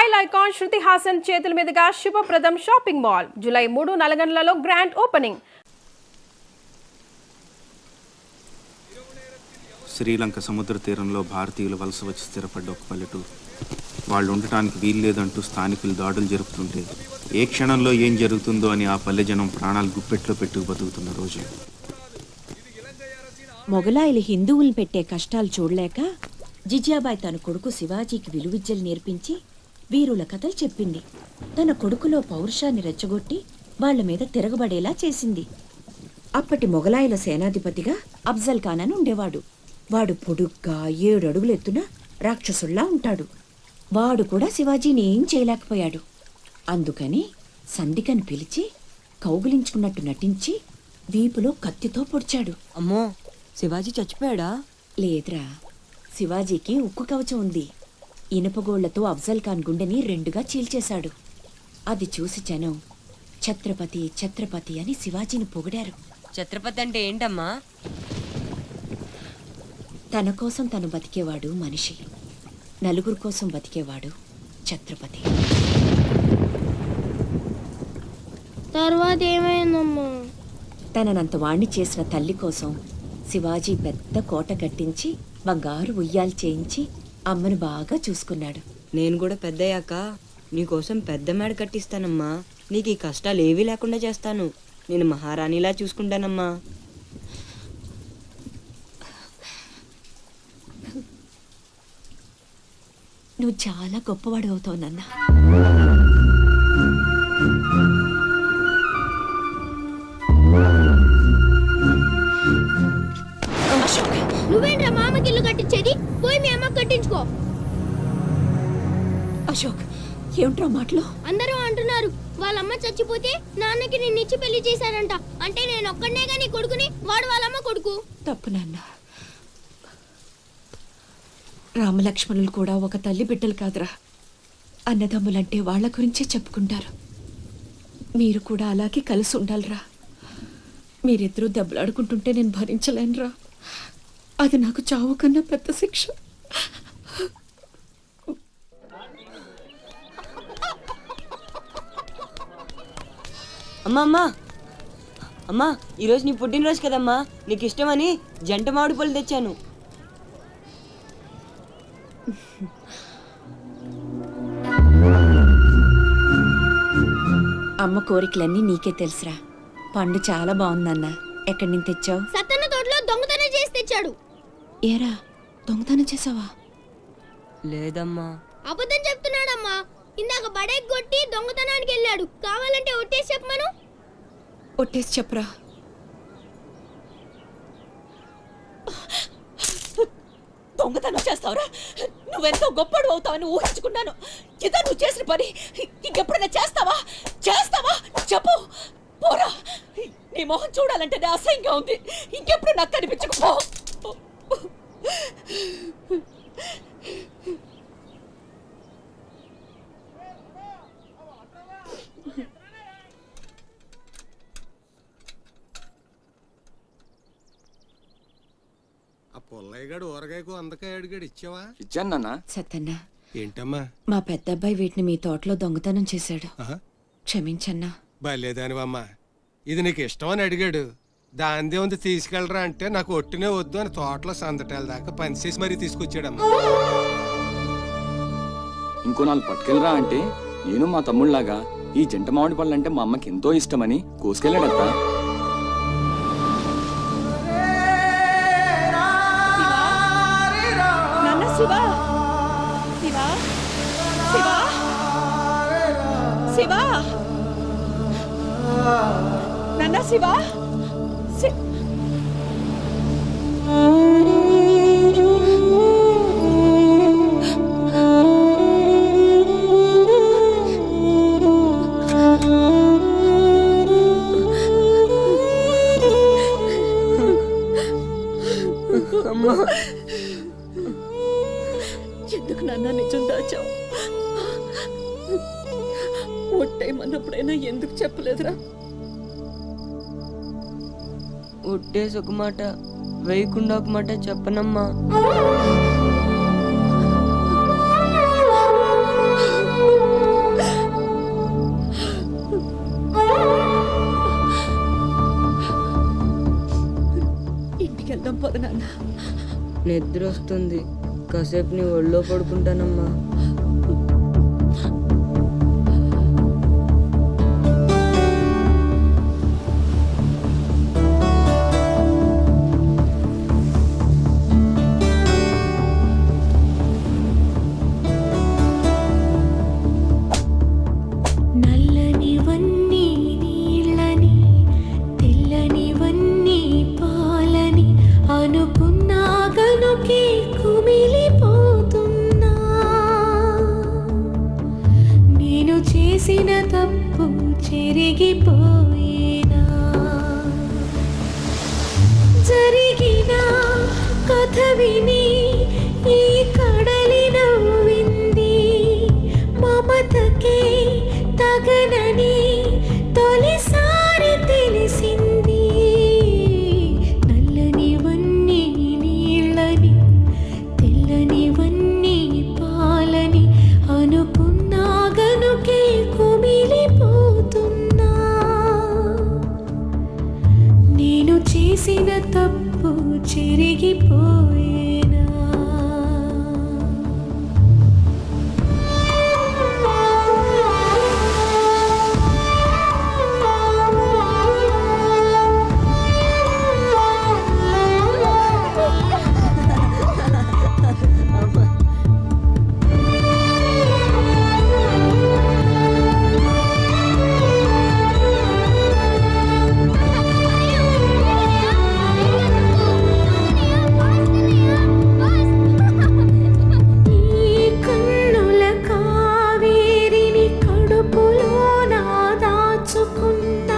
Style icon Shruti Haasan చేతుల మీదుగా శుభప్రదం షాపింగ్ మాల్ జూలై 3 నల్గొండలలో గ్రాండ్ ఓపెనింగ్. శ్రీలంక సముద్ర తీరంలో భారతీయులు వలస వచ్చి స్థిరపడ్డ ఒక పల్లెటూరు. వాళ్ళు ఉండటానికి వీల్లేదంటూ స్థానికులు దాడులు జరుపుతుంటే ఏ క్షణంలో ఏం జరుగుతుందో అని ఆ పల్లె జనం ప్రాణాలు గుప్పెట్లో పెట్టుకు బతుకుతున్న రోజు. మొగలాయిలు హిందువులను పెట్టే కష్టాలు చూడలేక జిజ్యాబాయ్ తన కొడుకు శివాజీకి విలువిద్యలు నేర్పించి వీరుల కథలు చెప్పింది. తన కొడుకులో పౌరుషాన్ని రెచ్చగొట్టి వాళ్ల మీద తిరగబడేలా చేసింది. అప్పటి మొగలాయిల సేనాధిపతిగా అఫ్జల్ ఖాన్ అని ఉండేవాడు. వాడు పొడుగ్గా 7 అడుగుల ఎత్తున రాక్షసుల్లా ఉంటాడు. వాడు కూడా శివాజీని ఏం చేయలేకపోయాడు. అందుకని సంధికని పిలిచి కౌగిలించుకున్నట్టు నటించి వీపులో కత్తితో పొడిచాడు. అమ్మో, శివాజీ చచ్చిపోయాడా? లేదురా, శివాజీకి ఉక్కు కవచం ఉంది. ఇనుపగోళ్లతో అఫ్జల్ ఖాన్ గుండెని 2గా చీల్చేశాడు. అది చూసి జనం ఛత్రపతి ఛత్రపతి అని శివాజీని పొగిడారు. ఛత్రపతి అంటే ఏంటమ్మా? తన కోసం తను బతికేవాడు మనిషి, నలుగురు కోసం బతికేవాడు ఛత్రపతి. తర్వాత ఏమైందమ్మా? తననంత వాణ్ణి చేసిన తల్లి కోసం శివాజీ పెద్ద కోట కట్టించి బంగారు ఉయ్యాలు చేయించి అమ్మను బాగా చూసుకున్నాడు. నేను కూడా పెద్దయ్యాక నీకోసం పెద్ద మేడ కట్టిస్తానమ్మా. నీకు ఈ కష్టాలు ఏవీ లేకుండా చేస్తాను. నేను మహారాణిలా చూసుకుంటానమ్మా. నువ్వు చాలా గొప్పవాడు అవుతావు నాన్న. నువ్వేంట్రా మామకి ఇల్లు కట్టించేది? పోయి మీ అమ్మకి కట్టించుకో. అశోక్, ఏమిట్రా మాటలు? అందరూ అంటున్నారు వాళ్ళమ్మ చచ్చిపోతే నాన్నకి నిన్నిచ్చి పెళ్లి చేశారంట. అంటే నేను ఒక్కడనే గాని కొడుకుని, వాడు వాళ్ళమ్మ కొడుకు. తప్పు నాన్న. రామలక్ష్మణులు కూడా ఒక తల్లి బిడ్డలు కాదురా. అన్నదమ్ములంటే వాళ్ళ గురించే చెప్పుకుంటారు. మీరు కూడా అలాగే కలిసి ఉండాలిరా. మీరిద్దరూ దెబ్బలాడుకుంటుంటే నేను భరించలేనురా. అది నాకు చావు కన్నా పెద్ద శిక్ష. అమ్మా అమ్మా అమ్మా, ఈరోజు నీ పుట్టినరోజు కదమ్మా. నీకు ఇష్టమని జంట మామిడి పళ్ళు తెచ్చాను. అమ్మ కోరికలన్నీ నీకే తెలుసురా. పండు చాలా బాగుందన్న. ఎక్కడి నుంచి తెచ్చావు? సత్తన్న తోటలో దొంగతనం చేసి తెచ్చాడు. ఏరా, దొంగతనం చేసావా? లేదమ్మా. అబద్ధం చెప్తున్నాడమ్మా. ఇందాక బడేకి కొట్టి దొంగతనానికి వెళ్ళాడు. కావాలంటే ఒట్టేసి చెప్పమను. ఒట్టేసి చెప్పరా. దొంగతనం చేస్తావురా? నువ్వెంతో గొప్పడు అవుతావని ఊహించుకున్నాను. ఇదా నువ్వు చేసిన పని? ఇంకెప్పుడైనా చేస్తావా? చెప్పు. పోరా, నీ మొహం చూడాలంటే అసహ్యంగా ఉంది. ఇంకెప్పుడు నాకు కనిపించకపో. ఆ పొల్లయ్యగాడు ఊరగాయకు అందకాయ అడిగాడు, ఇచ్చావా? ఇచ్చాను. సత్తన్న, ఏంటమ్మా? మా పెద్ద అబ్బాయి వీటిని మీ తోటలో దొంగతనం చేశాడు. క్షమించన్నా. బలేదానివమ్మా. ఇది నీకు ఇష్టమని అడిగాడు. దాందే ఉంది, తీసుకెళ్ళరా అంటే నాకు ఒట్టినే వద్దు అని తోటలో సందటాల దాకా పనిచేసి మరీ తీసుకొచ్చాడమ్మా. ఇంకో 4 పట్టుకెళ్ళరా అంటే నేను మా తమ్ముళ్లాగా ఈ జంట మామిడి పళ్ళు అంటే మా అమ్మకి ఎంతో ఇష్టమని కోసుకెళ్ళాడత్తా. ఎందుకు నాన్న నిజం దాచావు? ఒట్టేయమన్నప్పుడైనా ఎందుకు చెప్పలేదురా? ఒట్టేసి ఒక మాట, వేయకుండా ఒక మాట చెప్పనమ్మా. నిద్ర వస్తుంది, కాసేపు నీ ఒళ్ళో పడుకుంటానమ్మా. నల్లనివన్నీ నీళ్ళని తెల్లనివన్నీ పాలని అనుకున్నా గనుకే కుమిలిపోతున్నా. నేను చేసిన తప్పు చెరిగిపోయేనా. జరిగిన కథ విని ఈ కడలి నవ్వింది. మమతకే తగనని తొలిసారి తెలిసింది. నల్లనివన్నీ నీళ్ళని తెల్లనివన్నీ పాలని అనుకున్నా గనుకే కుమిలిపోతున్నా. నేను చేసిన తప్పు చెరిగిపోయేనా. ఈ కన్నుల కావేరిని కడుపులో నా దాచుకున్న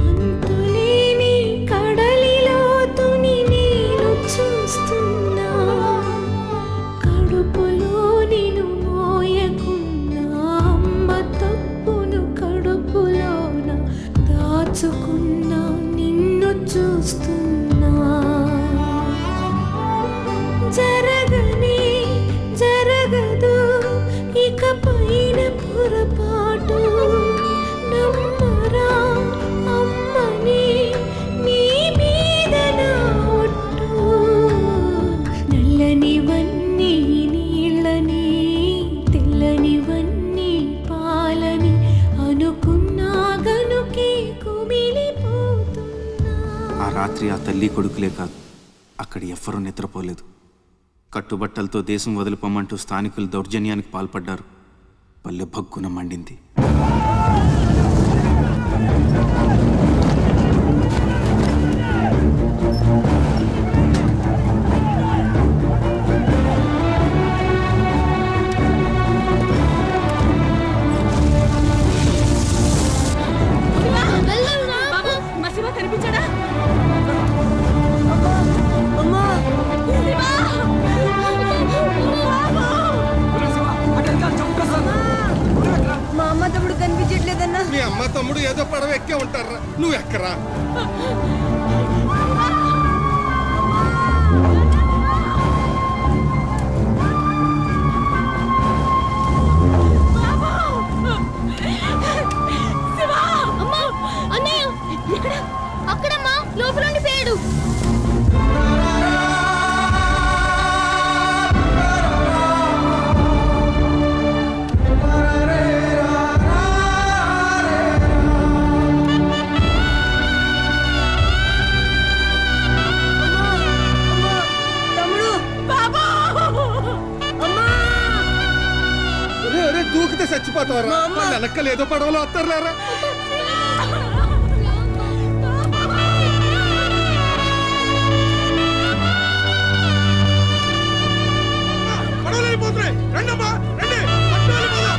అంతులేని కడలిలో తుని నేను చూస్తున్నా. కడుపులో నిన్ను మోయకున్న అమ్మ తప్పును కడుపులోన దాచుకున్న నిన్ను చూస్తున్నా. జరగనే జరగదు ఇక పైన పొరపాటు. నమ్మరా అమ్మని నీ మీద నా ఒట్టు. నల్లనివన్నీ నీళ్ళని తెల్లనివన్నీ పాలని అనుకున్నా గనుకే కుమిలిపోతున్నా. ఆ రాత్రి ఆ తల్లి కొడుకులే కాదు, అక్కడ ఎవ్వరూ నిద్రపోలేదు. కట్టుబట్టలతో దేశం వదిలిపోమంటూ స్థానికులు దౌర్జన్యానికి పాల్పడ్డారు. పల్లె భగ్గున మండింది. మా అమ్మ తమ్ముడు కనిపించట్లేదన్నా. మీ అమ్మ తమ్ముడు ఏదో పడవ ఎక్కే ఉంటారా, నువ్వు ఎక్కరా. అమ్మా అన్నయ్య అక్కడమ్మా లోపల పేడు. దూకితే చచ్చిపోతావరా. వాళ్ళ వెనక్కలు ఏదో పడవలో వస్తారు లేరా. పడవలు వెళ్ళిపోతున్నాయి. రండమ్మా రండి, పట్టు వెళ్ళిపోదాం.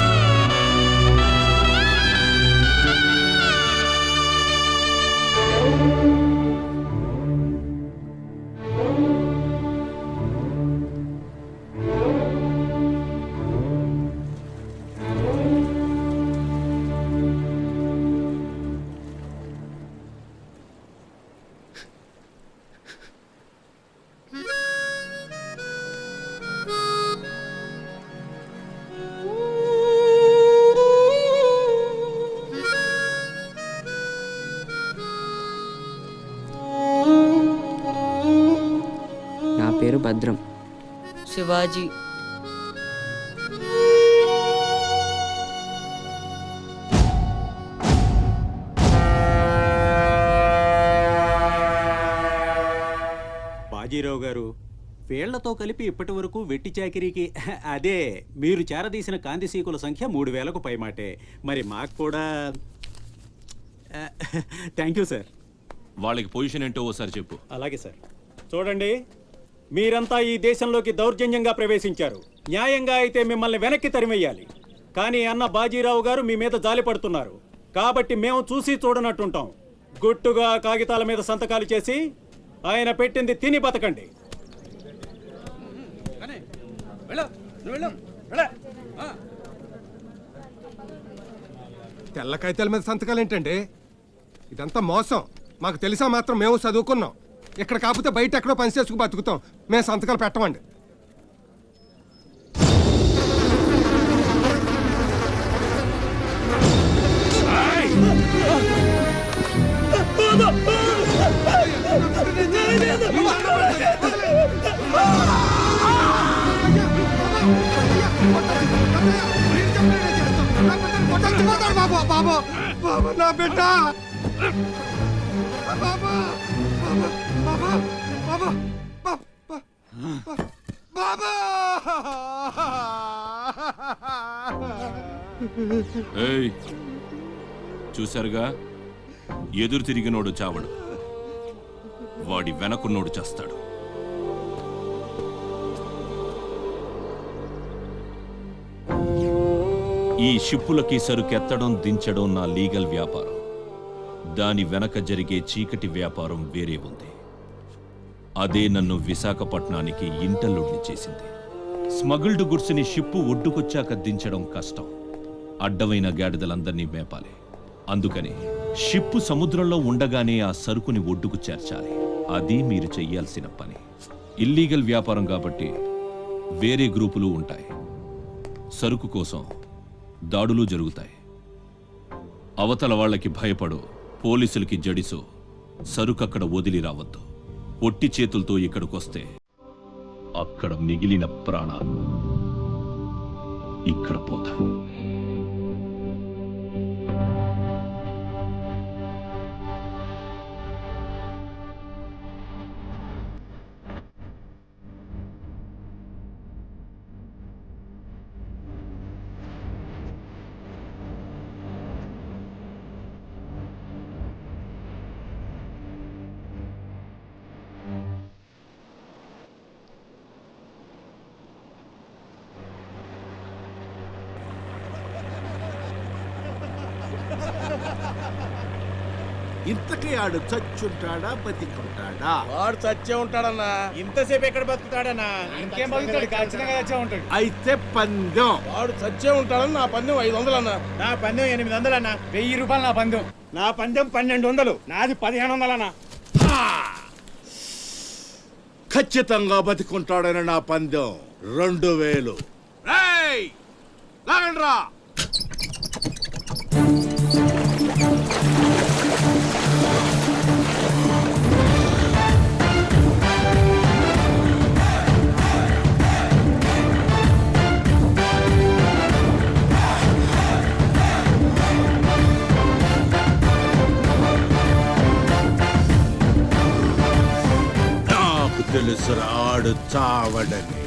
పేరు భద్రం. శివాజీ. బాజీరావు గారు, వీళ్లతో కలిపి ఇప్పటి వరకు వెట్టి చాకిరీకి అదే మీరు చేరదీసిన కాంతిసీకుల సంఖ్య 3000కు పైమాటే. మరి మాకు కూడా థ్యాంక్ యూ సార్. వాళ్ళకి పొజిషన్ ఏంటో ఓసారి చెప్పు. అలాగే సార్. చూడండి, మీరంతా ఈ దేశంలోకి దౌర్జన్యంగా ప్రవేశించారు. న్యాయంగా అయితే మిమ్మల్ని వెనక్కి తరిమెయ్యాలి. కానీ అన్న బాజీరావు గారు మీ మీద జాలి పడుతున్నారు. కాబట్టి మేము చూసి చూడనట్టుంటాం. గుట్టుగా కాగితాల మీద సంతకాలు చేసి ఆయన పెట్టింది తిని బతకండి. తెల్ల కాగితాల మీద సంతకాలు ఏంటండి? ఇదంతా మోసం. మాకు తెలిసా మాత్రం మేము చదువుకున్నాం. ఇక్కడ కాకపోతే బయట ఎక్కడో పని చేసుకు బతుకుతాం. మేము సంతకాలు పెట్టమండి. బాబు బాబు నా బిడ్డ బాబా బాబా బాబా బాబా. ఏయ్, చూశారుగా, ఎదురు తిరిగినోడు చావడు, వాడి వెనకున్నోడు చేస్తాడు. ఈ షిప్పులకి సరుకెత్తడం దించడం నా లీగల్ వ్యాపారం. దాని వెనక జరిగే చీకటి వ్యాపారం వేరే ఉంది. అదే నన్ను విశాఖపట్నానికి ఇంటల్లుడిని చేసింది. స్మగుల్డ్ గుడ్స్ని షిప్పు ఒడ్డుకొచ్చాక దించడం కష్టం. అడ్డమైన గాడిదలందర్నీ మేపాలి. అందుకని షిప్పు సముద్రంలో ఉండగానే ఆ సరుకుని ఒడ్డుకు చేర్చాలి. అది మీరు చెయ్యాల్సిన పని. ఇల్లీగల్ వ్యాపారం కాబట్టి వేరే గ్రూపులు ఉంటాయి. సరుకు కోసం దాడులు జరుగుతాయి. అవతల వాళ్ళకి భయపడు, పోలీసులకి జడిసో సరుకక్కడ వదిలి రావద్దు. ఒట్టి చేతులతో ఇక్కడికొస్తే అక్కడ మిగిలిన ప్రాణాలు ఇక్కడ పోతాయి. ఇంతకీ ఆడు చచ్చుంటాడా బతికుంటాడా? వాడు చచ్చే ఉంటాడన్నా. ఇంతసేపు ఎక్కడ బతుకుతాడన్నా? ఇంకేం బతుకుతాడు? ఖచ్చితంగా చచ్చే ఉంటాడు. అయితే పందెం. వాడు చచ్చే ఉంటాడని నా పందెం 500 అన్నా. నా పందెం 800 అన్నా. 1000 రూపాయలు నా పందెం. నా పందెం 1200. నాది 1500 అన్నా. ఖచ్చితంగా బతికుంటాడని నా పందెం 2000. లాగండ్రా. తెలుసురా ఆడు చావడని.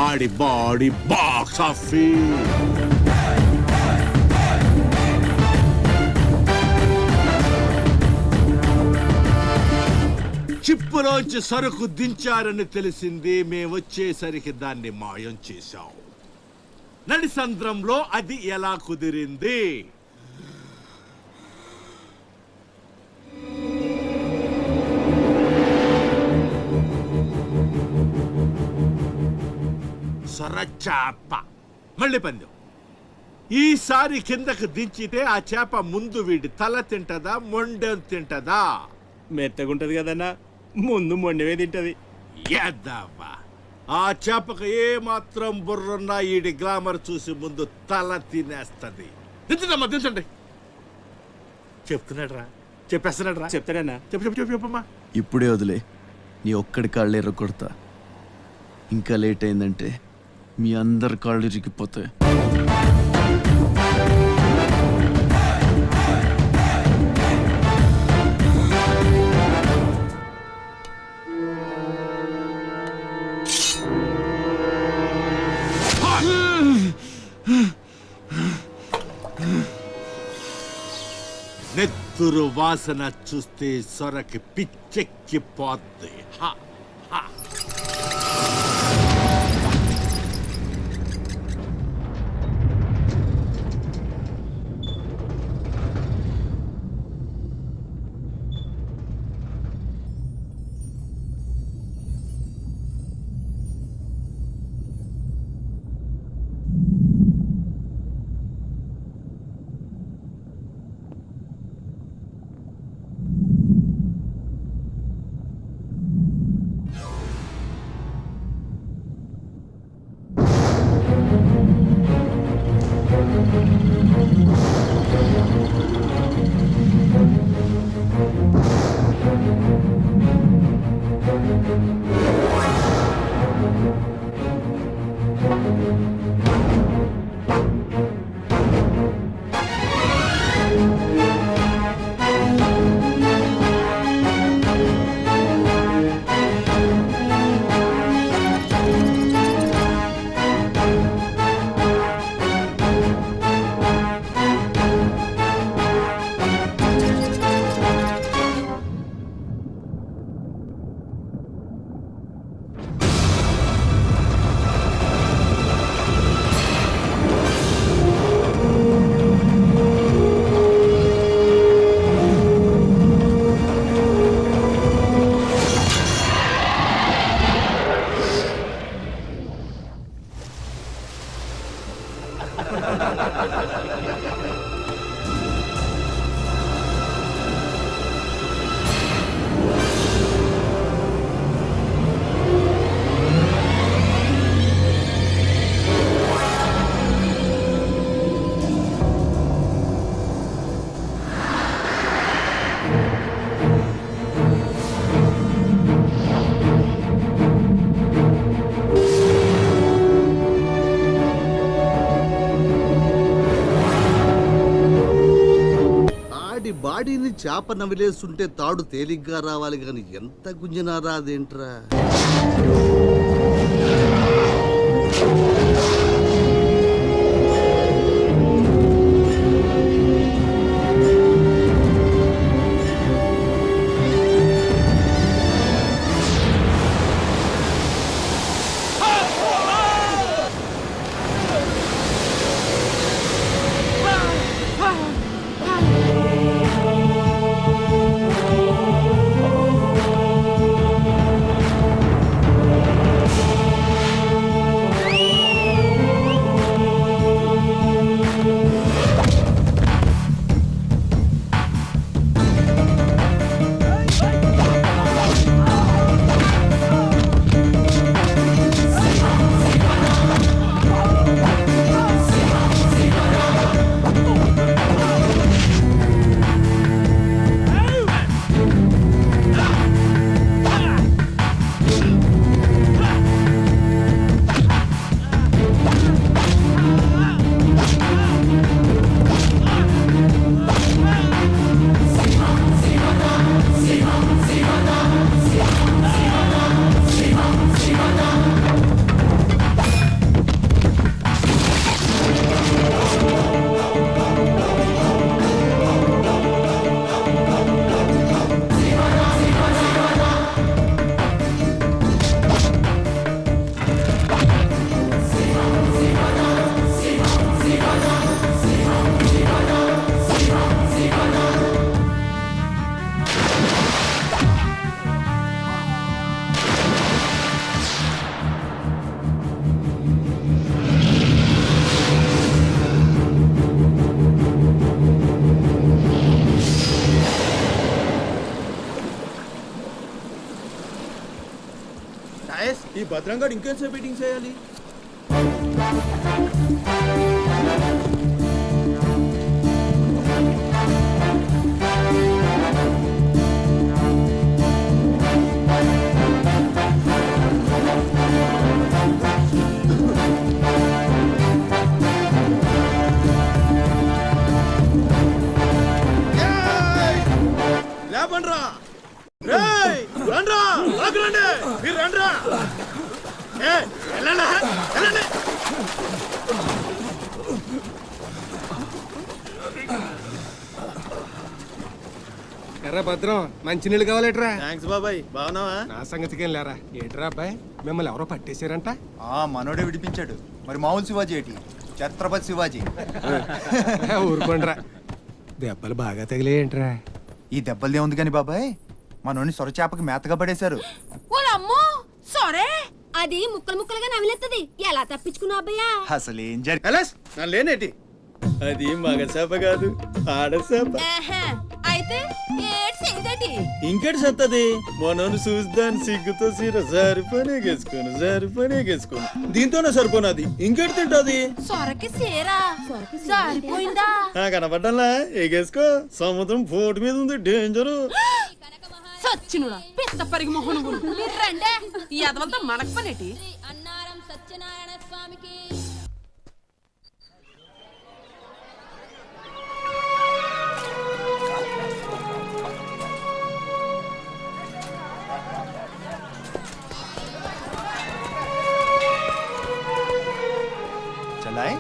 ఆడి బాడీ బాక్స్ ఆఫీస్. చిప్పులోంచి సరుకు దించారని తెలిసింది. మేమొచ్చేసరికి దాన్ని మాయం చేశాం. నడిసంద్రంలో అది ఎలా కుదిరింది? సొరచాప. మళ్ళీ పందెం. ఈసారి కిందకు దించితే ఆ చేప ముందు వీడి తల తింటదా, మొండెం తింటదా? మెత్తగుంటది కదన్నా, ముందు మొండవే తింటది. యాదవ్వా, ఆ చేపకు ఏ మాత్రం బుర్రున్నా ఈడి గ్లామర్ చూసి ముందు తల తినేస్తది. దించదమ్మా, దించండి. చెప్తున్నాడు రా, చెప్పేస్తున్నాడు రా. చెప్తాడన్నా. చెప్పు చెప్పు చెప్పు చెప్పమ్మా. ఇప్పుడే వదిలే, నీ ఒక్కడి కాళ్ళు ఎర్ర కొడతా. ఇంకా లేట్ అయిందంటే మీ అందరి కాళ్ళు ఇరిగిపోతాయి. నెత్తురు వాసన చూస్తే సొరకి పిచ్చెక్కిపోద్ది. హా, హా. బాడీని చేప నవిలేస్తుంటే తాడు తేలిగ్గా రావాలి కానీ ఎంత గుంజినా రాదేంట్రా. ఈ భద్రంగాడు ఇంకేంసేపు మీటింగ్ చేయాలి? ఎరా భద్రం మంచినీళ్ళు కావాలేట్రా? థ్యాంక్స్ బాబాయ్, బాగున్నావా? నా సంగతికి వెళ్ళారా ఏట్రా అబ్బాయి, మిమ్మల్ని ఎవరో పట్టేశారంట? మనోడే విడిపించాడు. మరి మామూలు శివాజీ ఏంటి? ఛత్రపతి శివాజీ. ఊరుకోండ్రా, దెబ్బలు బాగా తగిలేయంట్రా? ఈ దెబ్బలదే ఉంది కానీ బాబాయ్, మనోని సొర చేపకి మేతగా పడేశారు. అమ్మో సరే, అది ముక్కలు ముక్కలుగా నవిలేస్తుంది. ఎలా తప్పించుకున్నావు అబ్బయ్యా? అసలు ఏం జరిగి లేనేటి? అది మగ చేప కాదు, ఆడ చేప. అయితే ఇంకటి సత్తది మనోను చూస్తాను సిగ్గుతో సీర సరిపోనేగేసుకోను దీంతోనే సరిపోనది ఇంకటి తింటది. సొరకి సేరా సరిపోయిందా? కనపడ్డాలా? ఎగేసుకో, సముద్రం పోటు మీద ఉంది, డేంజరు. సచ్చినుడా పెద్ద పరిగి మొహను రండే ఈ అదవంతా మనకు పనేటి. అన్నారం సత్యనారాయణ స్వామికి. చలాయ్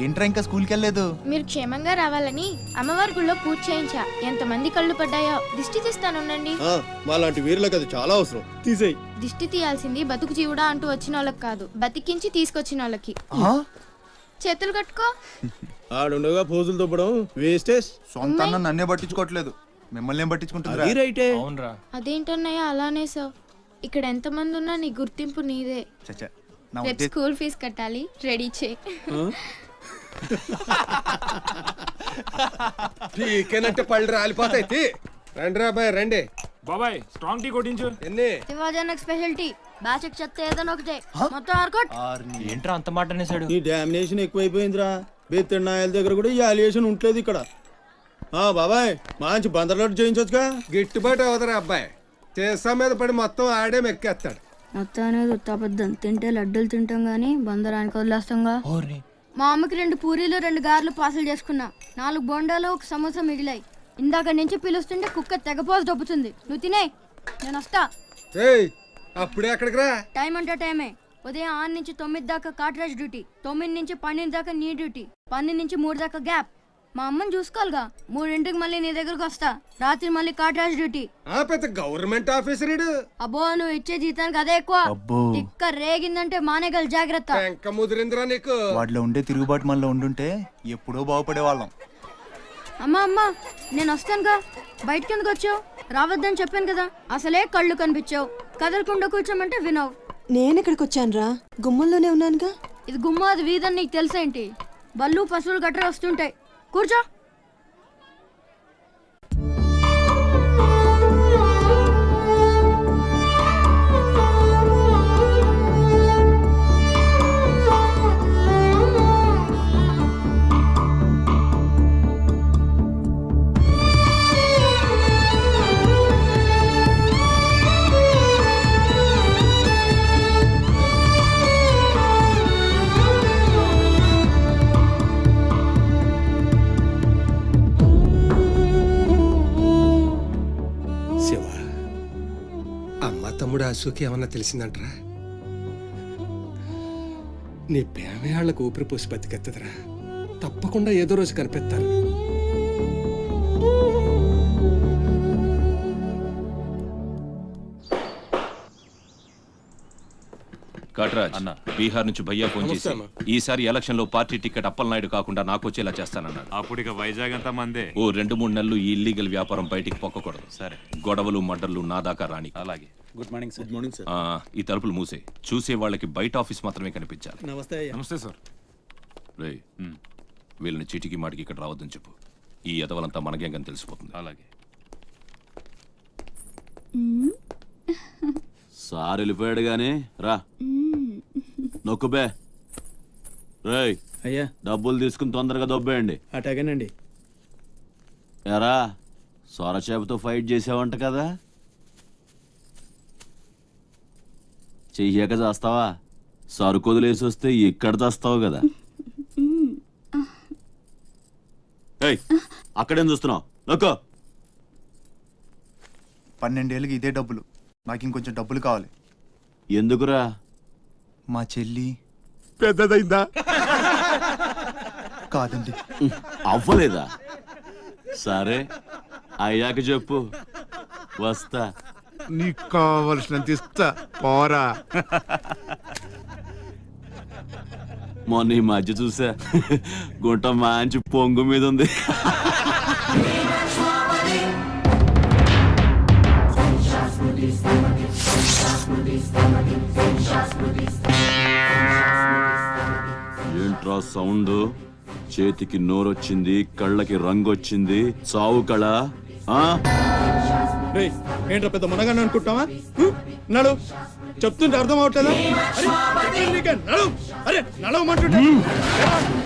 ఏంట్రా ఇంకా స్కూల్కి వెళ్ళలేదు? మీరు క్షేమంగా రావాలని అమ్మవారి గుళ్ళో పూజ చేయించా. ఎంతమంది కళ్ళు పడ్డాయో దిష్టి తీస్తానుండండి. మాలాంటి వీరులకు అది చాలా అవసరం. తీసేయి. దిష్టి తీయాల్సింది బతుకు జీవుడా అంటూ వచ్చిన వాళ్ళకి కాదు, బతికించి తీసుకొచ్చిన వాళ్ళకి. చేతులు కట్టుకో. ఆడుండగా పోజులు తప్పడం వేస్టేజ్. సొంత అన్న నన్నే పట్టించుకోవట్లేదు, మిమ్మల్ని ఏం పట్టించుకుంటుంది? రైటే. అదేంటన్నయ్య అలానే సార్, ఇక్కడ ఎంతమంది ఉన్నా నీ గుర్తింపు నీదే. రేపు స్కూల్ ఫీజు కట్టాలి, రెడీ చేయి. టీకేనంటే పళ్ళు రాలిపోతాయి. రండి రా బాయ్, రండి బాబాయ్. స్ట్రాంగ్ టీ కొట్టించు. ఎన్ని? శివాజీ స్పెషాలిటీ బ్యాచ్ చెత్త ఏదైనా ఒకటే, మొత్తం ఆర్కోట్. ఏంట్రా అంత మాట అనేసాడు? ఈ డామినేషన్ ఎక్కువైపోయిందిరా. బెత్తడి నాయల దగ్గర కూడా ఈ అలియేషన్ ఉంటలేదు ఇక్కడ. బాబాయ్ మంచి బందర్లాట్ చేయించొచ్చుగా. గిట్టుబాటు అవదరా అబ్బాయి, చేసా మీద పడి మొత్తం ఆడే మెక్కేస్తాడు. మొత్తం అనేది ఉత్తాపద్దం. తింటే లడ్డూలు తింటాం గానీ బందరానికి వదిలేస్తాంగా. మా అమ్మకి 2 పూరీలు 2 గారెలు పార్సల్ చేసుకున్నా. 4 బొండాలు 1 సమోసా మిగిలాయి. ఇందాక నుంచి పిలుస్తుంటే కుక్క తెగపోసి దొబ్బుతుంది. నువ్వు తినే, నేను వస్తా. అప్పుడే అక్కడికి రా. టైం అంటే టైమే. ఉదయం 6 నుంచి 9 దాకా కాట్రాజ్ డ్యూటీ, 9 నుంచి 12 దాకా నీ డ్యూటీ, 12 నుంచి 3 దాకా గ్యాప్. మా అమ్మని చూసుకోవాలిగా. 3ంటికి మళ్ళీ నీ దగ్గరకు వస్తా. రాత్రి మళ్ళీ కాట్రాజ్ డ్యూటీ. పెద్ద గవర్నమెంట్ ఆఫీసర్. అబ్బో, నువ్వు ఇచ్చే జీతానికి అదే ఎక్కువ. ఇక్క రేగిందంటే మానేగల జాగ్రత్త. ముదిరిందిరా నీకు. వాటిలో ఉండే తిరుగుబాటు మనలో ఉండుంటే ఎప్పుడో బాగుపడే వాళ్ళం. అమ్మా నేను వస్తానుగా. బయటకి ఎందుకు వచ్చావు? రావద్దని చెప్పాను కదా. అసలే కళ్ళు కనిపించావు. కదలకుండా కూర్చోమంటే వినవు. నేను ఎక్కడికి వచ్చాను రా? గుమ్మంలోనే ఉన్నానుగా. ఇది గుమ్మ, అది వీధని నీకు తెలుసేంటి? బళ్ళు పశువులు గట్రా వస్తుంటాయి. కూర్చో. తమ్ముడు అశోక్ ఏమన్నా తెలిసిందంటరా? నీ ప్రేమే వాళ్ళకు ఊపిరి పోసి బతికెత్తదరా. తప్పకుండా ఏదో రోజు కనిపెత్తారు. కాట్రాజ్ అన్న, బీహార్ నుంచి భయ్యా ఫోన్ చేసి ఈసారి ఎలక్షన్ లో పార్టీ టికెట్ అప్పలనాయుడు కాకుండా నాకు వచ్చేలా చేస్తానన్నాడు. అప్పుడు ఇక వైజాగ్ అంతా మందే. ఓ 2-3 నెలలు ఈ ఇల్లీగల్ వ్యాపారం బయటికి పొక్కకూడదు. సరే, గొడవలు మర్డర్లు నా దాకా రాని. అలాగే. Good morning sir. Good morning sir. ఈ తలుపులు మూసే. చూసే వాళ్ళకి బయట ఆఫీస్ మాత్రమే కనిపించాలి. నమస్తే. నమస్తే సార్. రే, వీళ్ళని చీటికి మాటికి ఇక్కడ రావద్దని చెప్పు. ఈ ఎదవలంతా మనకేం తెలిసిపోతుంది. అలాగే. సార్ వెళ్ళిపోయాడు గానీ రా నొక్కుబే. రేయ్ అయ్యా, డబ్బులు తీసుకుని తొందరగా దొబ్బేయండి. అటాగేనండి. ఎరా సొరచేపతో ఫైట్ చేసావంట కదా, చెయ్యక చేస్తావా? సరుకు వదిలేసి వస్తే ఇక్కడ చేస్తావు కదా. ఏయ్, అక్కడేం చూస్తున్నావు? నొక్కో. 12 ఏళ్ళకి ఇదే డబ్బులు. నాకు ఇంకొంచెం డబ్బులు కావాలి. ఎందుకురా? మా చెల్లి పెద్దదైందా? కాదండి. అవ్వలేదా? సరే, అయ్యాక చెప్పు, వస్తా. నీకు కావలసినంత ఇస్తా, పోరా. మొన్న ఈ మధ్య చూసా, గుంట మంచి పొంగు మీద ఉంది. ఏంట్రా సౌండ్? చేతికి నోరొచ్చింది, కళ్ళకి రంగొచ్చింది, చావు కళ. ఏంట్రా పెద్ద మునగాన్ని అనుకుంటావా? నడు, చెప్తుంటే అర్థం అవట్లేదా? నడు, అరే నడవమంటుంటా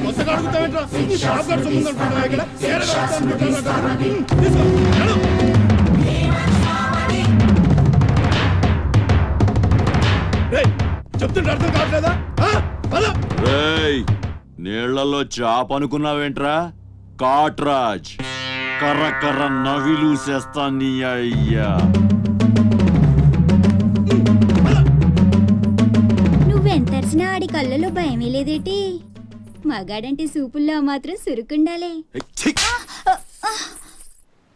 కొత్తగా అడుగుతావేంట్రా? షాప్ గారు సొమ్ము అనుకుంటావా ఇక్కడ? చెప్తుంటే అర్థం కావట్లేదా? రేయ్, నీళ్లలో చాప అనుకున్నావేంట్రా? కాట్రాజ్, కర్ర కర్ర నవిలూసేస్తా నీ అయ్యా. నువ్వెంతరిసినా ఆడి కళ్ళలో భయమే లేదేటి? మగాడంటే సూపుల్లో మాత్రం సురుకుండాలే.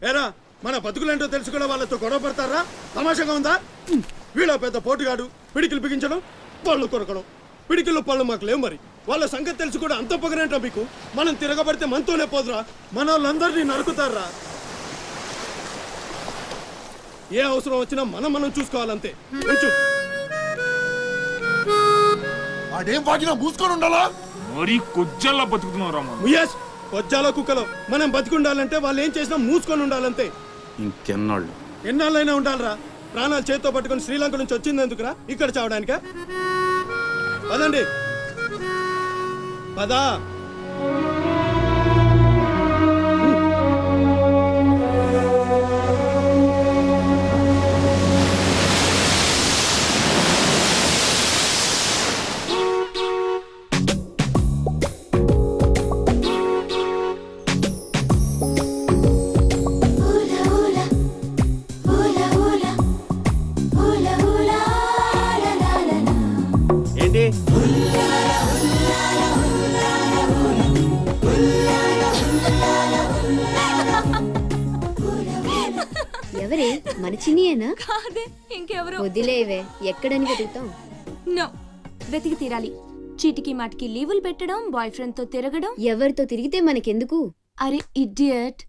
ఏరా, మన బతుకులేంటో తెలుసుకున్న వాళ్ళతో గొడవ పడతారా? తమాషాగా ఉందా? వీళ్ళ పెద్ద పోటుగాడు, పిడికిలు బిగించడం, పళ్ళు కొరకడం. పిడికిల్లో పళ్ళు మాకు లేవు, మరి వాళ్ళ సంగతి తెలుసు కూడా అంత పొగరేంటా మీకు? మనం తిరగబడితే మనతోనే పోదురా, మన వాళ్ళందరినీ నరుకుతారా? ఏ అవసరం వచ్చినా మనం చూసుకోవాలంతే. కొంచెం అదేం బాగినా మూసుకొని ఉండాలా? మరి కొజ్జల్లో బతుకుతున్నావు. కొజ్జాలో కుక్కలో మనం బతికుండాలంటే వాళ్ళు ఏం చేసినా మూసుకొని ఉండాలంతే. ఇంకెన్నాళ్ళు? ఎన్నాళ్ళైనా ఉండాలరా. ప్రాణాలు చేత్తో పట్టుకొని శ్రీలంక నుంచి వచ్చింది ఎందుకురా? ఇక్కడ చావడానికా? పదండి, పదా. ఏంటి ఎవరే? మన చిన్నియేనా? కాదే, ఇంకెవరు? వదిలేవే, ఎక్కడని వెతుకుతాం? నో, వెతికి తీరాలి. చీటికి మాటికి లీవులు పెట్టడం, బాయ్ ఫ్రెండ్ తో తిరగడం. ఎవరితో తిరిగితే మనకెందుకు? అరే ఇడియట్,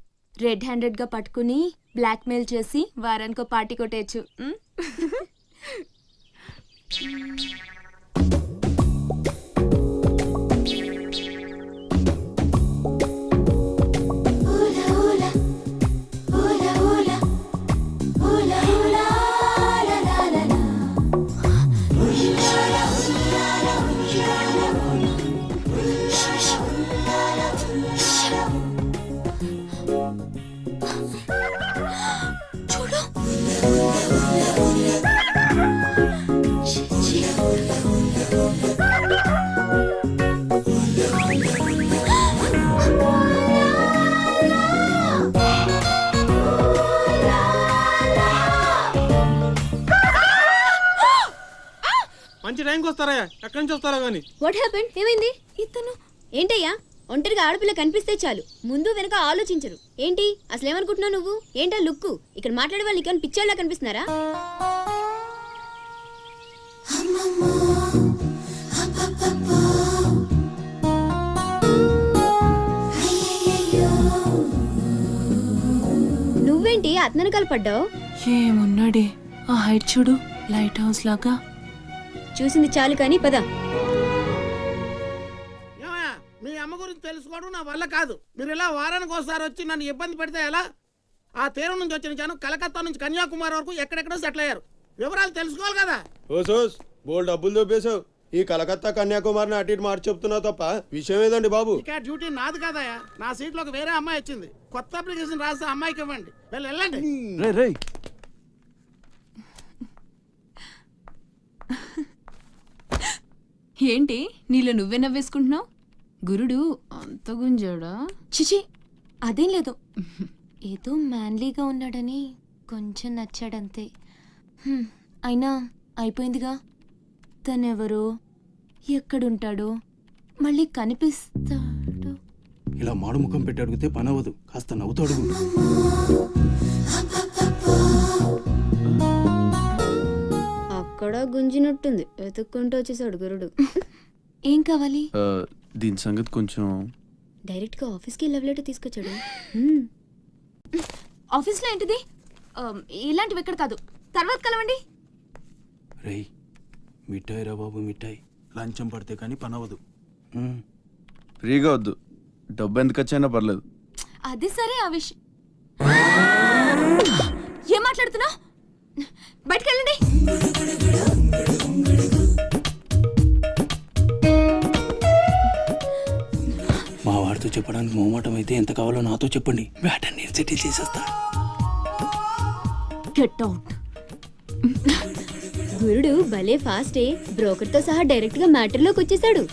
రెడ్ హ్యాండెడ్ గా పట్టుకుని బ్లాక్ మెయిల్ చేసి వారానికో పార్టీ కొట్టేయచ్చు. మంచి టైంకి వస్తారా? ఎక్కడి నుంచి వస్తారా గానీ? What happened? ఏమైంది? ఇతను ఏంటయ్యా? ఒంటరిగా ఆడపిల్ల కనిపిస్తే చాలు ముందు వెనక ఆలోచించరు. ఏంటి అసలు ఏమనుకుంటున్నావు నువ్వు? ఏంటా లుక్కు? ఇక్కడ మాట్లాడే వాళ్ళు ఇక్కడ పిచ్చాళ్ళ కనిపిస్తున్నారా? నువ్వేంటి అతనకాలు పడ్డావు? ఏమున్నాడే ఆ హైట్ చూడు, లైట్ హౌస్ లాగా. చూసింది చాలు కానీ పద. మీ అమ్మ గురించి తెలుసుకోవడం నా వల్ల కాదు. మీరు ఇలా వారానికి ఒకసారి వచ్చి నన్ను ఇబ్బంది పెడితే ఎలా? ఆ తీరం నుంచి వచ్చిన జనం కలకత్తా నుంచి కన్యాకుమారి వరకు ఎక్కడెక్కడో సెటిల్ అయ్యారు. వివరాలు తెలుసుకోవాలి కదా. ఓసోస్ బోల్ డబ్బులు దొబ్బేశావు. ఈ కలకత్తా కన్యాకుమారిని అటు ఇటు మార్చి చెప్తున్నావు తప్ప విషయం ఏదండి బాబు? ఇక డ్యూటీ నాది కదయా. నా సీట్ లోకి వేరే అమ్మాయి వచ్చింది. కొత్త అప్లికేషన్ రాస్తే అమ్మాయికి ఇవ్వండి. వెళ్ళండి. ఏంటి నీలో నువ్వే నవ్వేసుకుంటున్నావు? గురుడు అంత గుంజాడా? చిచి, అదేం లేదు. ఏదో మ్యాన్లీగా ఉన్నాడని కొంచెం నచ్చాడంతే. అయినా అయిపోయిందిగా. తనెవరో, ఎక్కడుంటాడో, మళ్ళీ కనిపిస్తాడు. ఇలా మాడు ముఖం పెట్టి అడిగితే పని అవ్వదు. కాస్త నవ్వుతూ అడుగు. ఎక్కడో గుంజినట్టుంది వెతుక్కుంటూ వచ్చేసాడు గురుడు. ఏం కావాలి? దీని సంగతి కొంచెం డైరెక్ట్ గా ఆఫీస్కి లవ్ లెటర్ తీసుకొచ్చాడు. ఆఫీస్లో ఏంటిది? ఇలాంటివి ఎక్కడ కాదు, తర్వాత కలవండి. రేయ్ మిఠాయి రా బాబు, మిఠాయి. లంచం పడితే కానీ పని అవ్వదు. ఫ్రీగా వద్దు, డబ్బు ఎంత ఖర్చైనా పర్లేదు. అది సరే, ఆ విషయం ఏం మాట్లాడుతున్నా? బయటకు వెళ్ళండి. మా వాడితో చెప్పడానికి మొహమాటం అయితే ఎంత కావాలో నాతో చెప్పండి, వేటని నేను సెటిల్ చేసేస్తా. Get out. గురుడు భలే ఫాస్టే, బ్రోకర్ తో సహా డైరెక్ట్ గా మ్యాటర్ లోకి వచ్చేసాడు.